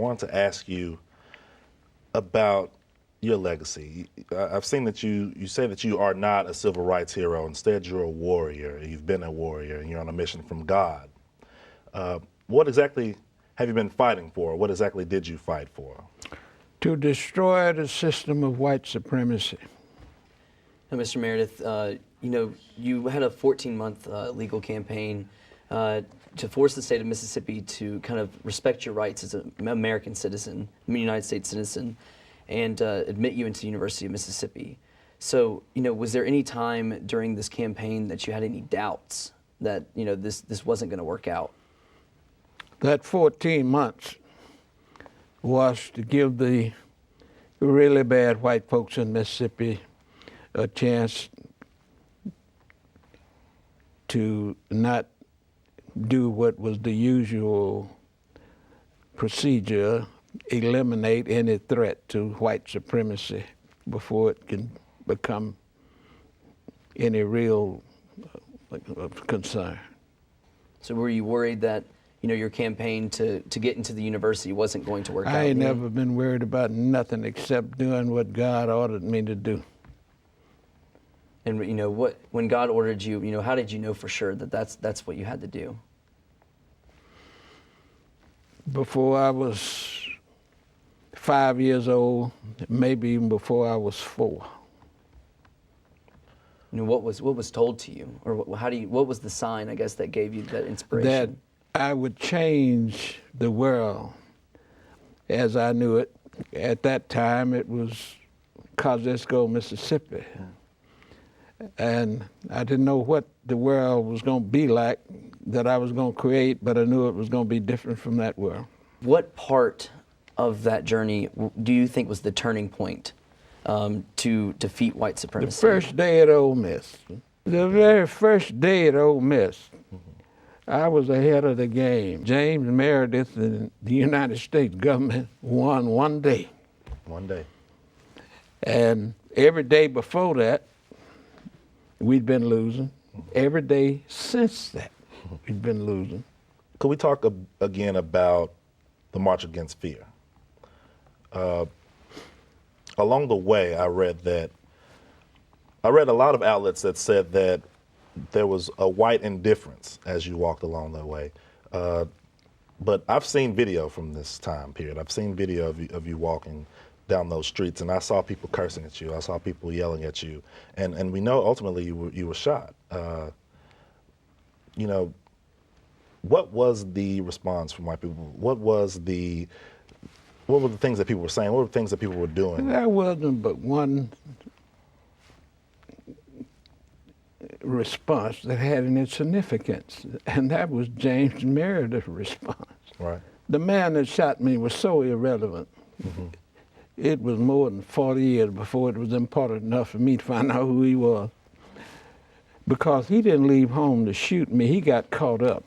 wanted to ask you about your legacy. I've seen that you say that you are not a civil rights hero. Instead, you're a warrior. You've been a warrior, and you're on a mission from God. What exactly have you been fighting for? What exactly did you fight for? To destroy the system of white supremacy. Now, Mr. Meredith, you had a 14-month legal campaign to force the state of Mississippi to kind of respect your rights as an American citizen, United States citizen, and admit you into the University of Mississippi. So, was there any time during this campaign that you had any doubts that, this wasn't going to work out? That 14 months was to give the really bad white folks in Mississippi a chance to not do what was the usual procedure, eliminate any threat to white supremacy before it can become any real concern. So were you worried that your campaign to get into the university wasn't going to work out? I ain't never been worried about nothing except doing what God ordered me to do. And when God ordered you, how did you know for sure that that's what you had to do? Before I was 5 years old, maybe even before I was 4. What was told to you, or what was the sign, I guess, that gave you that inspiration? That I would change the world as I knew it. At that time, it was Kosciuszko, Mississippi. And I didn't know what the world was going to be like that I was going to create, but I knew it was going to be different from that world. What part of that journey do you think was the turning point to defeat white supremacy? The first day at Ole Miss. The very first day at Ole Miss, I was ahead of the game. James Meredith and the United States government won one day. One day. And every day before that, we'd been losing. Every day since that, we'd been losing. Could we talk again about the March Against Fear? Along the way, I read a lot of outlets that said that there was a white indifference as you walked along that way. But I've seen video from this time period. I've seen video of you walking down those streets, and I saw people cursing at you. I saw people yelling at you, and we know ultimately you were shot. What was the response from white people? What were the things that people were saying? What were the things that people were doing? There wasn't but one response that had any significance, and that was James Meredith's response. Right. The man that shot me was so irrelevant. Mm-hmm. It was more than 40 years before it was important enough for me to find out who he was. Because he didn't leave home to shoot me, he got caught up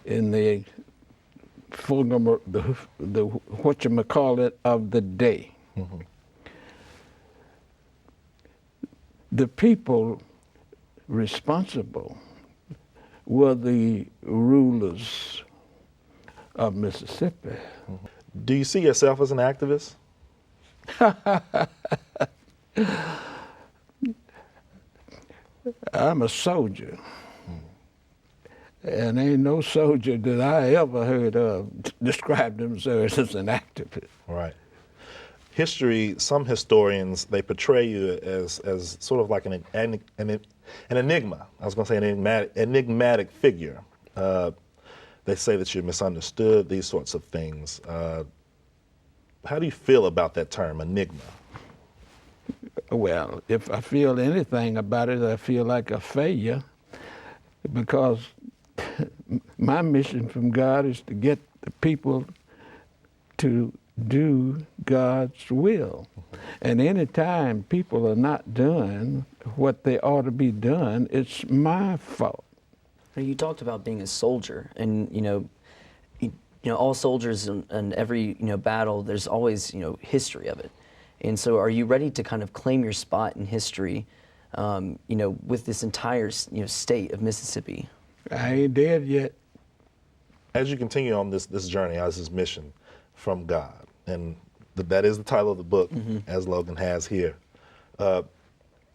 in the whatchamacallit of the day. Mm-hmm. The people responsible were the rulers of Mississippi. Mm-hmm. Do you see yourself as an activist? I'm a soldier. And ain't no soldier that I ever heard of describe themselves as an activist. Right. History, some historians, they portray you as sort of like an enigma. I was going to say an enigmatic figure. They say that you're misunderstood, these sorts of things. How do you feel about that term, enigma? Well, if I feel anything about it, I feel like a failure, because my mission from God is to get the people to do God's will. And anytime people are not doing what they ought to be doing, it's my fault. You talked about being a soldier, and all soldiers in every battle, there's always history of it. And so, are you ready to kind of claim your spot in history, with this entire state of Mississippi? I ain't dead yet. As you continue on this journey, as this mission, from God. And that is the title of the book, as Logan has here.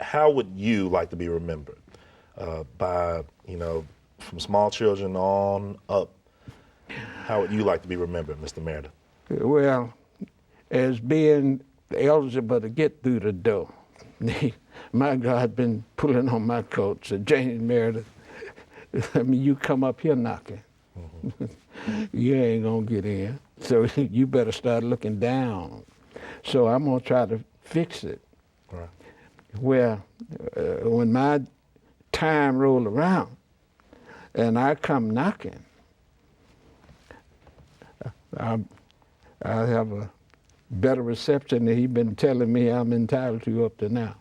How would you like to be remembered? By, from small children on up, how would you like to be remembered, Mr. Meredith? Well, as being eligible to get through the door. My God been pulling on my coat, said, James Meredith, I mean, you come up here knocking. You ain't gonna get in. So you better start looking down. So I'm gonna try to fix it. Right. Where when my time roll around and I come knocking, I have a better reception than he been telling me I'm entitled to up to now.